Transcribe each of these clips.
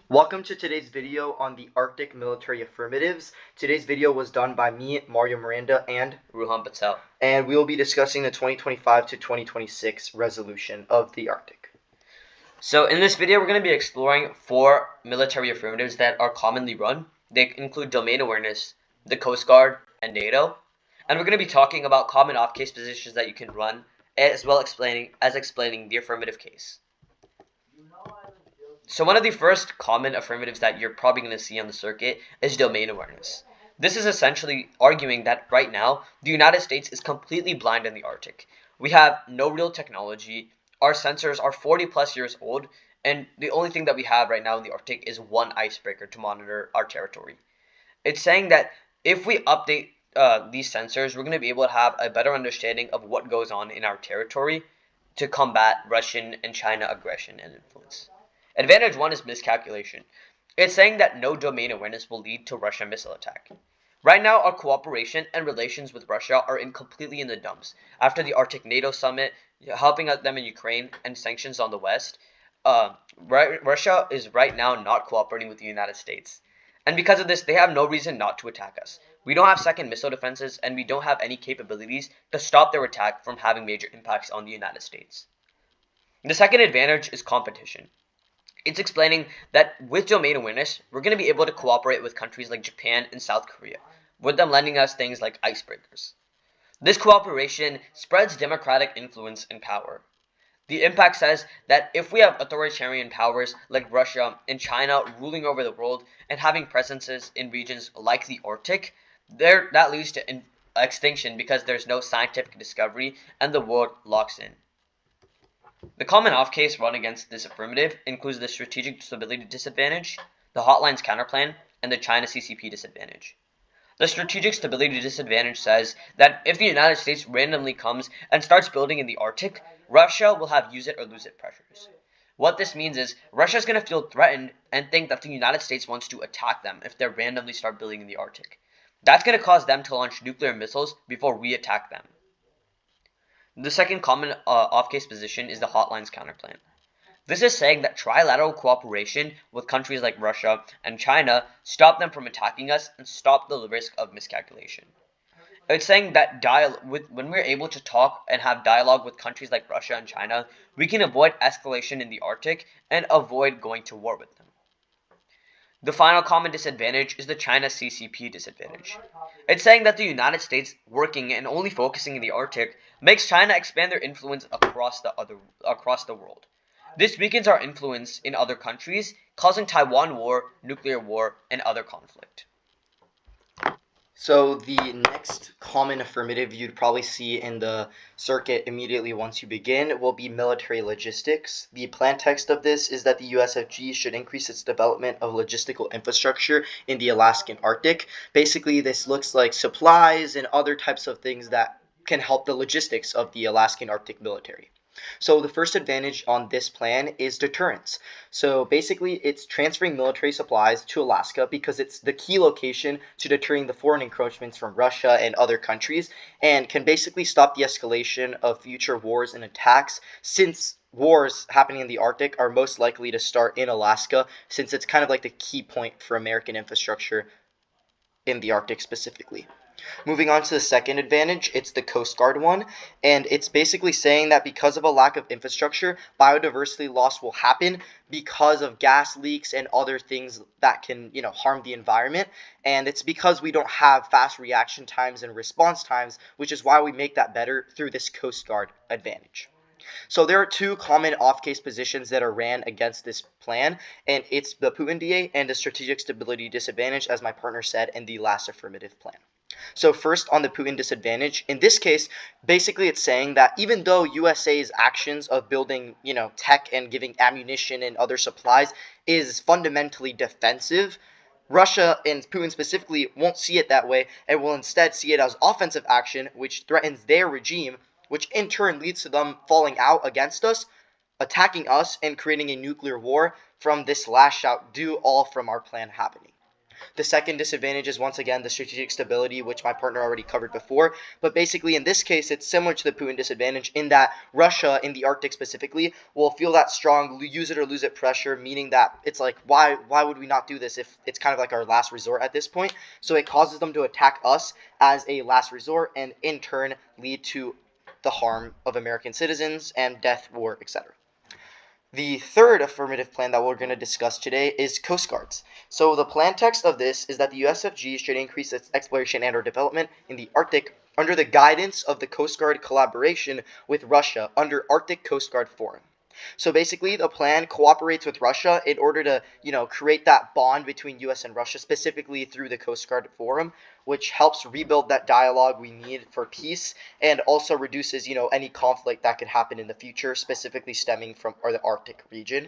Welcome to today's video on the Arctic military affirmatives. Today's video was done by me, Mario Miranda, and Ruhan Patel. And we will be discussing the 2025 to 2026 resolution of the Arctic. So in this video, we're going to be exploring 4 military affirmatives that are commonly run. They include domain awareness, the Coast Guard, and NATO. And we're going to be talking about common off-case positions that you can run, as well explaining the affirmative case. So one of the first common affirmatives that you're probably going to see on the circuit is domain awareness. This is essentially arguing that right now, the United States is completely blind in the Arctic. We have no real technology, our sensors are 40 plus years old, and the only thing that we have right now in the Arctic is one icebreaker to monitor our territory. It's saying that if we update these sensors, we're going to be able to have a better understanding of what goes on in our territory to combat Russian and China aggression and influence. Advantage 1 is miscalculation. It's saying that no domain awareness will lead to Russian missile attack. Right now, our cooperation and relations with Russia are completely in the dumps. After the Arctic NATO summit, helping them in Ukraine, and sanctions on the West, Russia is right now not cooperating with the United States. And because of this, they have no reason not to attack us. We don't have second missile defenses, and we don't have any capabilities to stop their attack from having major impacts on the United States. The second advantage is competition. It's explaining that with domain awareness, we're going to be able to cooperate with countries like Japan and South Korea, with them lending us things like icebreakers. This cooperation spreads democratic influence and power. The impact says that if we have authoritarian powers like Russia and China ruling over the world and having presences in regions like the Arctic, that leads to extinction because there's no scientific discovery and the world locks in. The common off-case run against this affirmative includes the strategic stability disadvantage, the hotlines counterplan, and the China CCP disadvantage. The strategic stability disadvantage says that if the United States randomly comes and starts building in the Arctic, Russia will have use it or lose it pressures. What this means is Russia is going to feel threatened and think that the United States wants to attack them if they randomly start building in the Arctic. That's going to cause them to launch nuclear missiles before we attack them. The second common off-case position is the hotlines counterplan. This is saying that trilateral cooperation with countries like Russia and China stop them from attacking us and stop the risk of miscalculation. It's saying that when we're able to talk and have dialogue with countries like Russia and China, we can avoid escalation in the Arctic and avoid going to war with them. The final common disadvantage is the China CCP disadvantage. It's saying that the United States working and only focusing in the Arctic makes China expand their influence across the world. This weakens our influence in other countries, causing Taiwan war, nuclear war, and other conflict. So the next common affirmative you'd probably see in the circuit immediately once you begin will be military logistics. The plan text of this is that the USFG should increase its development of logistical infrastructure in the Alaskan Arctic. Basically, this looks like supplies and other types of things that can help the logistics of the Alaskan Arctic military. So the first advantage on this plan is deterrence. So basically it's transferring military supplies to Alaska because it's the key location to deterring the foreign encroachments from Russia and other countries and can basically stop the escalation of future wars and attacks, since wars happening in the Arctic are most likely to start in Alaska, since it's kind of like the key point for American infrastructure in the Arctic specifically. Moving on to the second advantage, it's the Coast Guard one, and it's basically saying that because of a lack of infrastructure, biodiversity loss will happen because of gas leaks and other things that can, harm the environment, and it's because we don't have fast reaction times and response times, which is why we make that better through this Coast Guard advantage. So there are two common off-case positions that are ran against this plan, and it's the Putin DA and the strategic stability disadvantage, as my partner said in the last affirmative plan. So first, on the Putin disadvantage, in this case, basically it's saying that even though USA's actions of building, tech and giving ammunition and other supplies is fundamentally defensive, Russia and Putin specifically won't see it that way and will instead see it as offensive action, which threatens their regime, which in turn leads to them falling out against us, attacking us, and creating a nuclear war from this lash out due all from our plan happening. The second disadvantage is once again the strategic stability, which my partner already covered before. But basically, in this case, it's similar to the Putin disadvantage in that Russia, in the Arctic specifically, will feel that strong use it or lose it pressure, meaning that it's like, why would we not do this if it's kind of like our last resort at this point? So it causes them to attack us as a last resort and in turn lead to the harm of American citizens and death, war, etc. The third affirmative plan that we're going to discuss today is Coast Guards. So the plan text of this is that the USFG should increase its exploration and or development in the Arctic under the guidance of the Coast Guard collaboration with Russia under Arctic Coast Guard Forum. So basically, the plan cooperates with Russia in order to, create that bond between U.S. and Russia, specifically through the Coast Guard Forum, which helps rebuild that dialogue we need for peace and also reduces, any conflict that could happen in the future, specifically stemming from the Arctic region.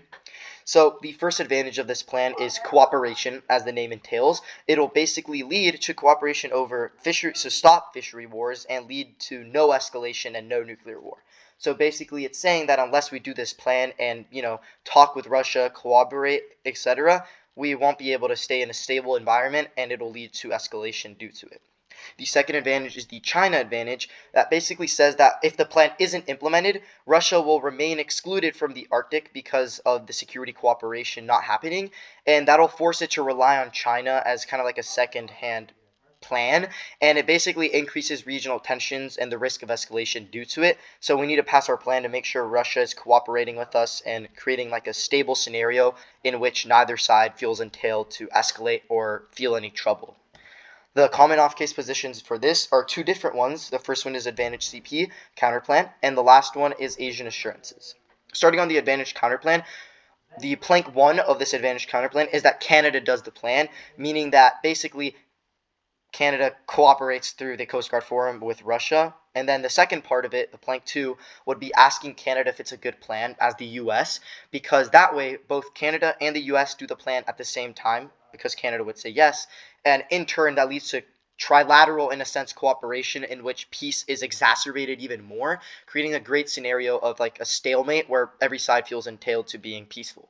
So the first advantage of this plan is cooperation, as the name entails. It'll basically lead to cooperation over fishery, so stop fishery wars and lead to no escalation and no nuclear war. So basically, it's saying that unless we do this plan and, talk with Russia, cooperate, etc., we won't be able to stay in a stable environment and it'll lead to escalation due to it. The second advantage is the China advantage that basically says that if the plan isn't implemented, Russia will remain excluded from the Arctic because of the security cooperation not happening, and that'll force it to rely on China as kind of like a second-hand plan, and it basically increases regional tensions and the risk of escalation due to it. So we need to pass our plan to make sure Russia is cooperating with us and creating like a stable scenario in which neither side feels entailed to escalate or feel any trouble. The common off-case positions for this are two different ones. The first one is Advantage CP, counterplan, and the last one is Asian assurances. Starting on the Advantage counterplan, the plank 1 of this Advantage counterplan is that Canada does the plan, meaning that basically Canada cooperates through the Coast Guard Forum with Russia. And then the second part of it, the plank 2, would be asking Canada if it's a good plan as the U.S., because that way both Canada and the U.S. do the plan at the same time, because Canada would say yes, and in turn that leads to trilateral, in a sense, cooperation in which peace is exacerbated even more, creating a great scenario of like a stalemate where every side feels entailed to being peaceful.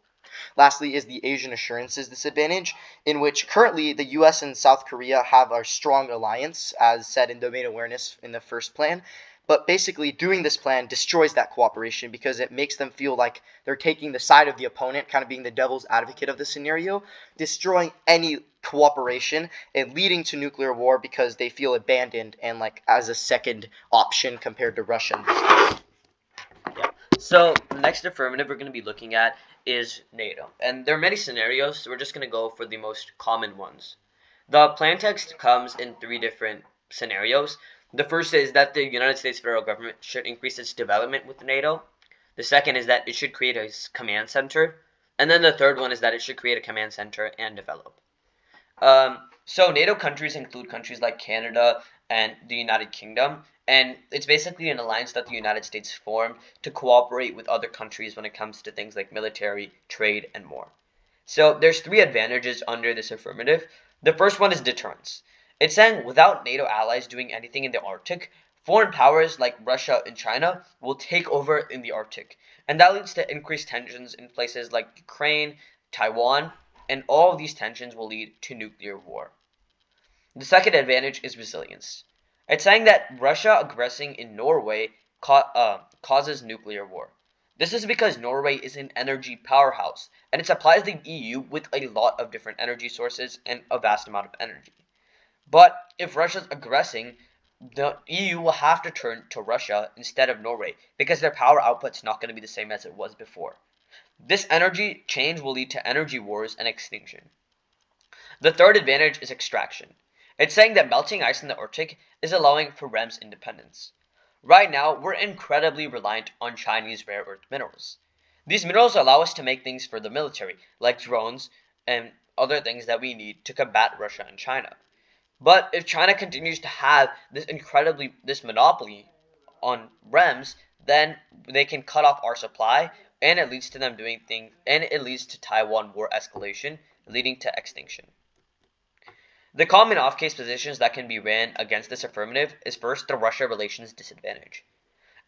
Lastly is the Asian assurances disadvantage, in which currently the U.S. and South Korea have a strong alliance, as said in domain awareness in the first plan. But basically, doing this plan destroys that cooperation because it makes them feel like they're taking the side of the opponent, kind of being the devil's advocate of the scenario, destroying any cooperation and leading to nuclear war because they feel abandoned and like as a second option compared to Russia. Yeah. So the next affirmative we're going to be looking at is NATO. And there are many scenarios, so we're just going to go for the most common ones. The plan text comes in three different scenarios. The first is that the United States federal government should increase its development with NATO. The second is that it should create a command center. And then the third one is that it should create a command center and develop. So NATO countries include countries like Canada and the United Kingdom, and it's basically an alliance that the United States formed to cooperate with other countries when it comes to things like military, trade, and more. So there's three advantages under this affirmative. The first one is deterrence. It's saying without NATO allies doing anything in the Arctic, foreign powers like Russia and China will take over in the Arctic, and that leads to increased tensions in places like Ukraine, Taiwan, and all of these tensions will lead to nuclear war. The second advantage is resilience. It's saying that Russia aggressing in Norway causes nuclear war. This is because Norway is an energy powerhouse, and it supplies the EU with a lot of different energy sources and a vast amount of energy. But if Russia's aggressing, the EU will have to turn to Russia instead of Norway because their power output's not going to be the same as it was before. This energy change will lead to energy wars and extinction. The third advantage is extraction. It's saying that melting ice in the Arctic is allowing for REM's independence. Right now, we're incredibly reliant on Chinese rare earth minerals. These minerals allow us to make things for the military, like drones and other things that we need to combat Russia and China. But if China continues to have this monopoly on REMs, then they can cut off our supply, and it leads to them doing things, and it leads to Taiwan war escalation, leading to extinction. The common off-case positions that can be ran against this affirmative is first the Russia relations disadvantage.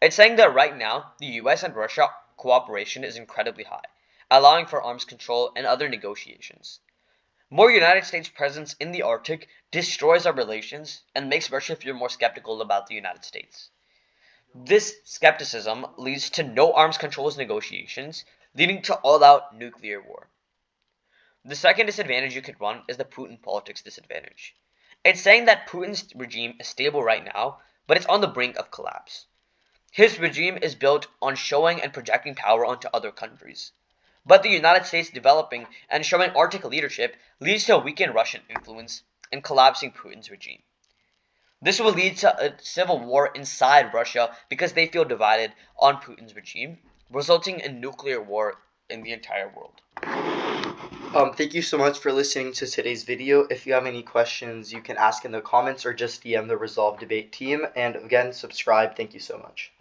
It's saying that right now, the US and Russia cooperation is incredibly high, allowing for arms control and other negotiations. More United States presence in the Arctic destroys our relations and makes Russia feel more skeptical about the United States. This skepticism leads to no arms controls negotiations, leading to all-out nuclear war. The second disadvantage you could run is the Putin politics disadvantage. It's saying that Putin's regime is stable right now, but it's on the brink of collapse. His regime is built on showing and projecting power onto other countries. But the United States developing and showing Arctic leadership leads to a weakened Russian influence and collapsing Putin's regime. This will lead to a civil war inside Russia because they feel divided on Putin's regime, resulting in nuclear war in the entire world. Thank you so much for listening to today's video. If you have any questions, you can ask in the comments or just DM the Resolve Debate team. And again, subscribe. Thank you so much.